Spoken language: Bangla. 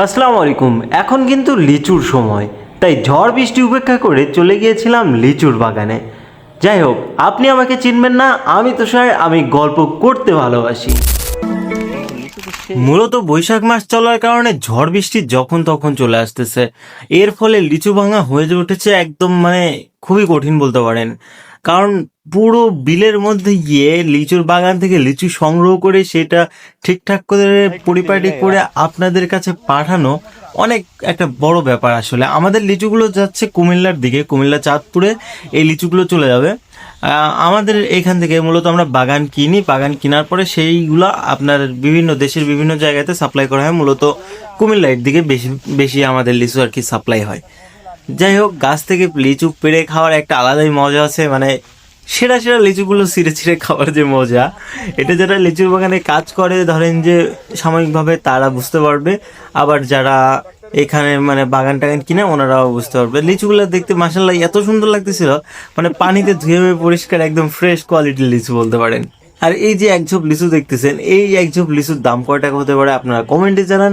আসসালামু আলাইকুম। এখন কিন্তু লিচুর সময়, তাই ঝড় বৃষ্টি উপেক্ষা করে চলে গিয়েছিলাম লিচুর বাগানে। যাই হোক, আপনি আমাকে চিনবেন না, আমি তুষার, আমি গল্প করতে ভালোবাসি। মূলত বৈশাখ মাস চলার কারণে ঝড় বৃষ্টি যখন তখন চলে আসতেছে। এর ফলে লিচু ভাঙা হয়ে উঠেছে একদম খুবই কঠিন বলতে পারেন। কারণ পুরো বিলের মধ্যে গিয়ে লিচুর বাগান থেকে লিচু সংগ্রহ করে সেটা ঠিকঠাক করে পরিপাটি করে আপনাদের কাছে পাঠানো অনেক একটা বড় ব্যাপার। আসলে আমাদের লিচুগুলো যাচ্ছে কুমিল্লার দিকে, কুমিল্লা চাঁদপুরে এই লিচুগুলো চলে যাবে। আমাদের এখান থেকে মূলত আমরা বাগান কিনি, বাগান কেনার পরে সেইগুলো আপনার বিভিন্ন দেশের বিভিন্ন জায়গাতে সাপ্লাই করা হয়। মূলত কুমিল্লার দিকে বেশি বেশি আমাদের লিচু আর কি সাপ্লাই হয়। যাই হোক, গাছ থেকে লিচু পেড়ে খাওয়ার একটা আলাদাই মজা আছে। সেরা সেরা লিচুগুলো ছিঁড়ে ছিঁড়ে খাওয়ার যে মজা, এটা যারা লিচুর বাগানে কাজ করে ধরেন যে সাময়িকভাবে তারা বুঝতে পারবে। আবার যারা এখানে বাগান টাগান কিনে ওনারাও বুঝতে পারবে। লিচুগুলো দেখতে মাশাআল্লাহ এত সুন্দর লাগতেছিল, পানিতে ধুয়ে পরিষ্কার একদম ফ্রেশ কোয়ালিটির লিচু বলতে পারেন। আর এই যে এক ঝোপ লিচু দেখতেছেন, এই এক ঝোপ লিচুর দাম কয় টাকা হতে পারে আপনারা কমেন্টে জানান।